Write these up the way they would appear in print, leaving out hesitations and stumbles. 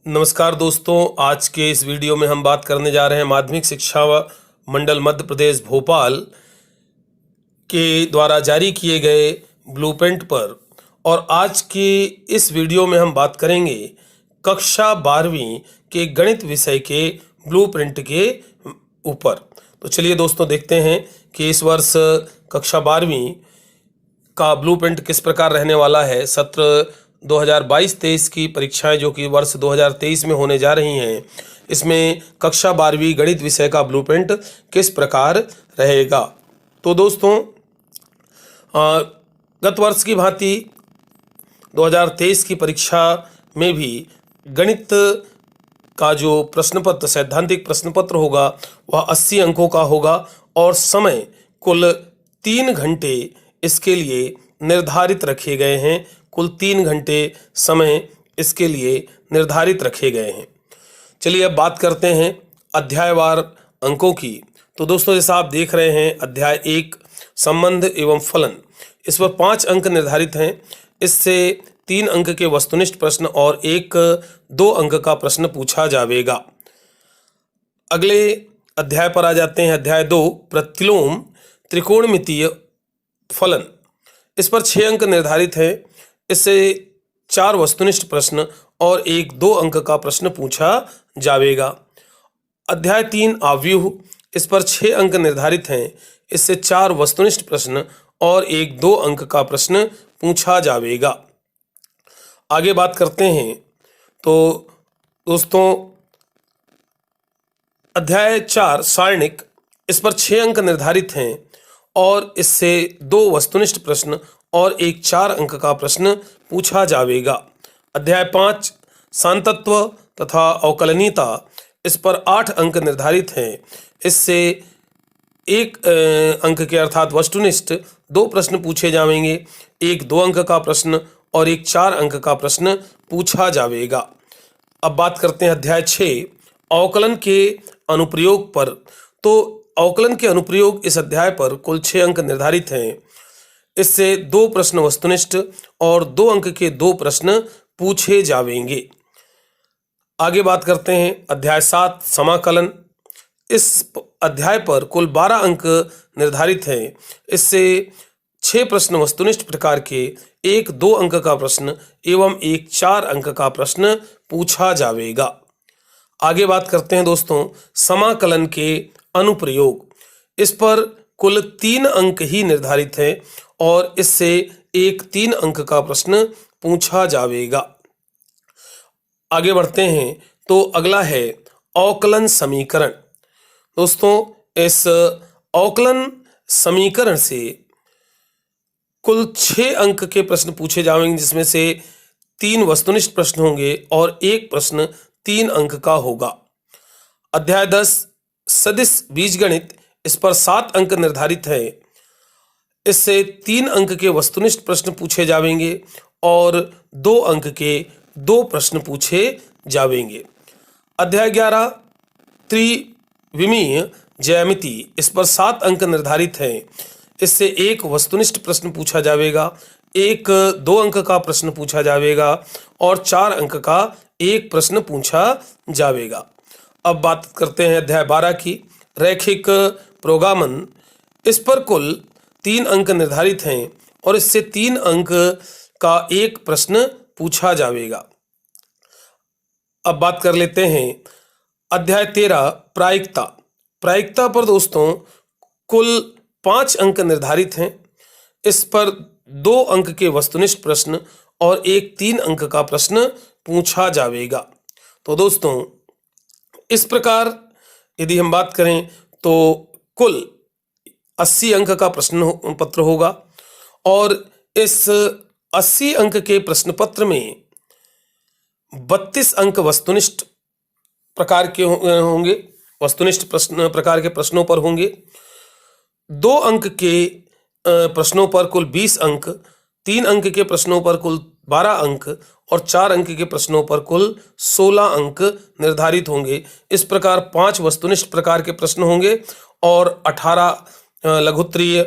नमस्कार दोस्तों, आज के इस वीडियो में हम बात करने जा रहे हैं माध्यमिक शिक्षा मंडल मध्य प्रदेश भोपाल के द्वारा जारी किए गए ब्लूप्रिंट पर। और आज के इस वीडियो में हम बात करेंगे कक्षा 12वीं के गणित विषय के ब्लूप्रिंट के ऊपर। तो चलिए दोस्तों, देखते हैं कि इस वर्ष कक्षा 12वीं का ब्लूप्रिंट किस प्रकार रहने वाला है। सत्र 2022-23 की परीक्षाएं जो कि वर्ष 2023 में होने जा रही हैं, इसमें कक्षा 12वीं गणित विषय का ब्लूप्रिंट किस प्रकार रहेगा। तो दोस्तों, गत वर्ष की भांति 2023 की परीक्षा में भी गणित का जो प्रश्न पत्र, सैद्धांतिक प्रश्न पत्र होगा, वह 80 अंकों का होगा और समय कुल 3 घंटे इसके लिए निर्धारित रखे गए हैं। कुल 3 घंटे समय इसके लिए निर्धारित रखे गए हैं। चलिए अब बात करते हैं अध्यायवार अंकों की। तो दोस्तों, जैसा आप देख रहे हैं, अध्याय 1 संबंध एवं फलन, इस पर 5 अंक निर्धारित हैं। इससे 3 अंक के वस्तुनिष्ठ प्रश्न और 1-2 अंक का प्रश्न पूछा जाएगा। अगले अध्याय पर आ जाते हैं। अध्याय 2 प्रतिलोम त्रिकोणमितीय फलन, इस पर 6 अंक निर्धारित हैं। इससे 4 वस्तुनिष्ठ प्रश्न और 1-2 अंक का प्रश्न पूछा जाएगा। अध्याय 3 आव्यूह, इस पर 6 अंक निर्धारित हैं। इससे 4 वस्तुनिष्ठ प्रश्न और 1-2 अंक का प्रश्न पूछा जाएगा। आगे बात करते हैं। तो दोस्तों, अध्याय 4 सारणिक, इस पर 6 अंक निर्धारित हैं और इससे 2 वस्तुनिष्ठ प्रश्न और 4 अंक का प्रश्न पूछा जाएगा। अध्याय 5 सांतत्व तथा अवकलनीयता, इस पर 8 अंक निर्धारित हैं। इससे 1 अंक के अर्थात वस्तुनिष्ठ 2 प्रश्न पूछे जाएंगे, 1-2 अंक का प्रश्न और 4 अंक का प्रश्न पूछा जाएगा। अब बात करते हैं अध्याय 6 अवकलन के अनुप्रयोग पर। तो अवकलन के अनुप्रयोग इस अध्याय पर कुल 6 अंक निर्धारित हैं। इससे 2 प्रश्न वस्तुनिष्ठ और 2 अंक के 2 प्रश्न पूछे जाएंगे। आगे बात करते हैं अध्याय 7 समाकलन, इस अध्याय पर कुल 12 अंक निर्धारित हैं। इससे 6 प्रश्न वस्तुनिष्ठ प्रकार के, 1-2 अंक का प्रश्न एवं 4 अंक का प्रश्न पूछा जाएगा। आगे बात करते हैं दोस्तों समाकलन के अनुप्रयोग, इस पर कुल 3 अंक ही निर्धारित हैं और इससे 3 अंक का प्रश्न पूछा जाएगा। आगे बढ़ते हैं। तो अगला है अवकलन समीकरण। दोस्तों, इस अवकलन समीकरण से कुल 6 अंक के प्रश्न पूछे जाएंगे, जिसमें से 3 वस्तुनिष्ठ प्रश्न होंगे और 1 प्रश्न 3 अंक का होगा। अध्याय 10 सदिश बीजगणित, इस पर 7 अंक निर्धारित हैं। इससे 3 अंक के वस्तुनिष्ठ प्रश्न पूछे जाएंगे और 2 अंक के 2 प्रश्न पूछे जाएंगे। अध्याय 11 त्रिविमीय ज्यामिति, इस पर 7 अंक निर्धारित हैं। इससे 1 वस्तुनिष्ठ प्रश्न पूछा जाएगा, 1-2 अंक का प्रश्न पूछा जाएगा और 4 अंक का 1 प्रश्न पूछा जाएगा। अब बात करते हैं अध्याय 12 की रैखिक प्रोग्रामन, इस पर कुल 3 अंक निर्धारित हैं और इससे 3 अंक का 1 प्रश्न पूछा जाएगा। अब बात कर लेते हैं अध्याय 13 प्रायिकता। प्रायिकता पर दोस्तों कुल 5 अंक निर्धारित हैं। इस पर 2 अंक के वस्तुनिष्ठ प्रश्न और 3 अंक का प्रश्न पूछा जाएगा। तो दोस्तों, इस प्रकार यदि हम बात करें तो कुल 80 अंक का प्रश्न पत्र होगा और इस 80 अंक के प्रश्न पत्र में 32 अंक वस्तुनिष्ठ प्रकार के होंगे, वस्तुनिष्ठ प्रश्न प्रकार के प्रश्नों पर होंगे। 2 अंक के प्रश्नों पर कुल 20 अंक, 3 अंक के प्रश्नों पर कुल 12 अंक और 4 अंक के प्रश्नों पर कुल 16 अंक निर्धारित होंगे। इस प्रकार 5 वस्तुनिष्ठ प्रकार के प्रश्न होंगे और 18 लघुत्तरीय,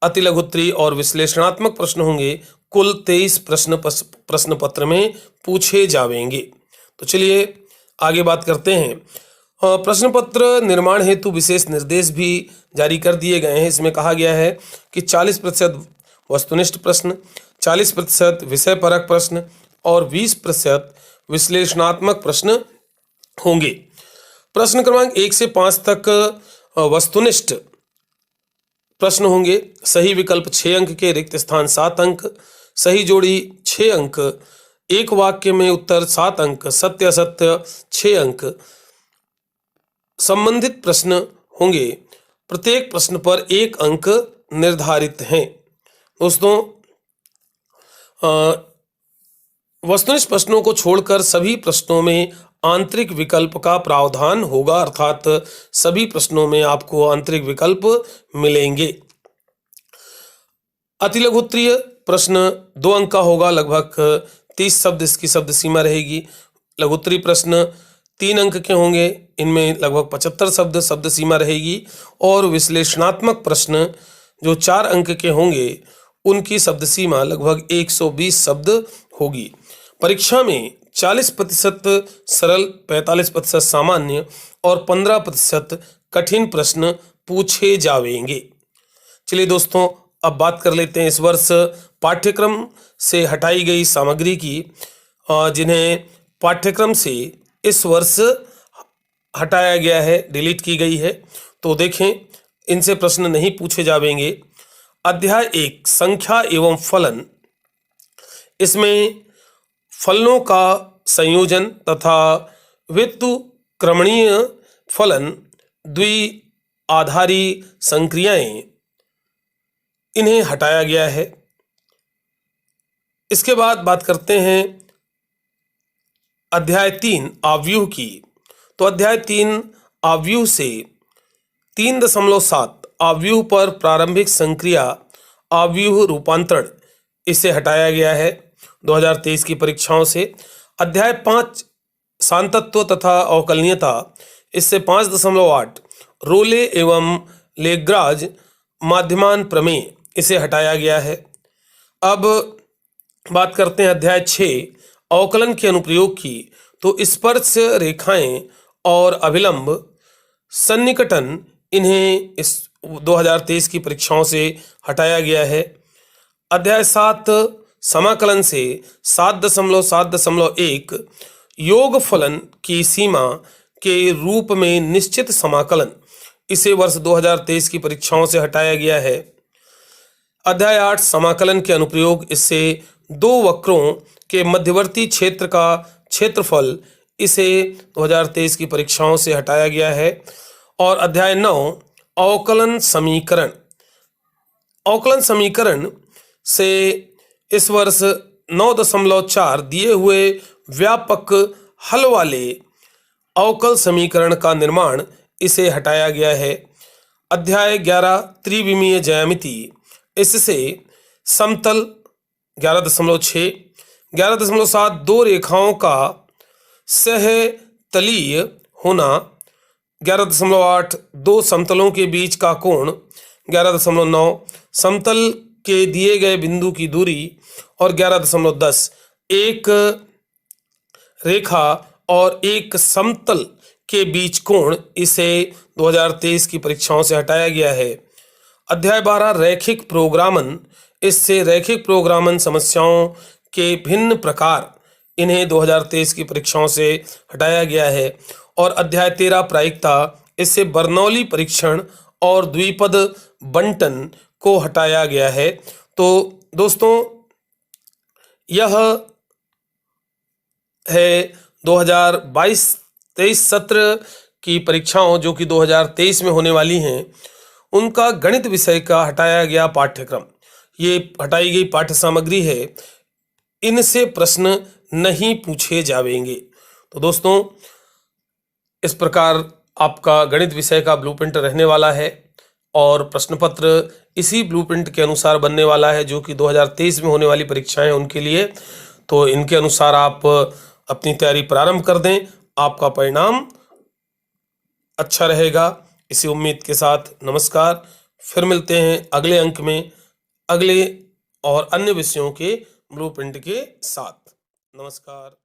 अतिलघुत्तरीय और विश्लेषणात्मक प्रश्न होंगे। कुल 23 प्रश्न पत्र में पूछे जाएंगे। तो चलिए आगे बात करते हैं। प्रश्न पत्र निर्माण हेतु विशेष निर्देश भी जारी कर दिए गए हैं। इसमें कहा गया है कि 40% वस्तुनिष्ठ प्रश्न, 40% विषय परक प्रश्न और 20% विश्लेषणात्मक प्रश्न होंगे। प्रश्न क्रमांक 1 से 5 तक वस्तुनिष्ठ प्रश्न होंगे। सही विकल्प 6 अंक के, रिक्त स्थान 7 अंक, सही जोड़ी 6 अंक, एक वाक्य में उत्तर 7 अंक, सत्य असत्य 6 अंक। संबंधित प्रश्न होंगे। प्रत्येक प्रश्न पर 1 अंक निर्धारित हैं। दोस्तों, वस्तुनिष्ठ प्रश्नों को छोड़कर सभी प्रश्नों में आंतरिक विकल्प का प्रावधान होगा, अर्थात सभी प्रश्नों में आपको आंतरिक विकल्प मिलेंगे। अतिलघुत्तरीय प्रश्न 2 अंक का होगा, लगभग 30 शब्द इसकी शब्द सीमा रहेगी। लघुत्तरीय प्रश्न 3 अंक के होंगे, इनमें लगभग 75 शब्द शब्द सीमा रहेगी। और विश्लेषणात्मक प्रश्न जो 4 अंक के होंगे, उनकी शब्द सीमा लगभग 120 शब्द होगी। परीक्षा में 40% सरल, 45% सामान्य और 15% कठिन प्रश्न पूछे जाएंगे। चलिए दोस्तों, अब बात कर लेते हैं इस वर्ष पाठ्यक्रम से हटाई गई सामग्री की, जिन्हें पाठ्यक्रम से इस वर्ष हटाया गया है, डिलीट की गई है। तो देखें, इनसे प्रश्न नहीं पूछे जाएंगे। अध्याय 1 संख्या एवं फलन, इसमें फलनों का संयोजन तथा व्युत्क्रमणीय फलन, द्विआधारी संक्रियाएं, इन्हें हटाया गया है। इसके बाद बात करते हैं अध्याय 3 आव्यूह की। तो अध्याय 3 आव्यूह से 3.7 आव्यूह पर प्रारंभिक संक्रिया आव्यूह रूपांतरण, इसे हटाया गया है 2023 की परीक्षाओं से। अध्याय 5 सांतत्व तथा अवकलनीयता, इससे 5.8 रोले एवं लेग्राज माध्यमान प्रमेय, इसे हटाया गया है। अब बात करते हैं अध्याय 6 अवकलन के अनुप्रयोग की। तो स्पर्श रेखाएं और अभिलंब सन्निकटन, इन्हें इस 2023 की परीक्षाओं से हटाया गया है। अध्याय 7 समाकलन से 7.7.1 योग फलन की सीमा के रूप में निश्चित समाकलन, इसे वर्ष 2023 की परीक्षाओं से हटाया गया है। अध्याय 8 समाकलन के अनुप्रयोग, इससे 2 वक्रों के मध्यवर्ती क्षेत्र का क्षेत्रफल, इसे 2023 की परीक्षाओं से हटाया गया है। और अध्याय 9 अवकलन समीकरण, अवकलन समीकरण से इस वर्ष 9.4 दिए हुए व्यापक हल वाले अवकल समीकरण का निर्माण, इसे हटाया गया है। अध्याय 11 त्रिविमीय ज्यामिति, इससे समतल 11.6, 11.7 दो रेखाओं का सहतलीय होना, 11.8 दो समतलों के बीच का कोण, 11.9 समतल के दिए गए बिंदु की दूरी, और 11.10 एक रेखा और एक समतल के बीच कोण, इसे 2023 की परीक्षाओं से हटाया गया है। अध्याय 12 रैखिक प्रोग्रामन, इससे रैखिक प्रोग्रामन समस्याओं के भिन्न प्रकार, इन्हें 2023 की परीक्षाओं से हटाया गया है। और अध्याय 13 प्रायिकता, इससे बर्नौली परीक्षण और द्विपद बंटन को हटाया गया है। तो दोस्तों, यह है 2022-23 सत्र की परीक्षाओं जो कि 2023 में होने वाली हैं, उनका गणित विषय का हटाया गया पाठ्यक्रम। ये हटाई गई पाठ्य सामग्री है, इनसे प्रश्न नहीं पूछे जाएंगे। तो दोस्तों, इस प्रकार आपका गणित विषय का ब्लूप्रिंट रहने वाला है और प्रश्न पत्र इसी ब्लूप्रिंट के अनुसार बनने वाला है जो कि 2023 में होने वाली परीक्षाएं उनके लिए। तो इनके अनुसार आप अपनी तैयारी प्रारंभ कर दें, आपका परिणाम अच्छा रहेगा, इसी उम्मीद के साथ नमस्कार। फिर मिलते हैं अगले अंक में अगले और अन्य विषयों के ब्लूप्रिंट के साथ। नमस्कार।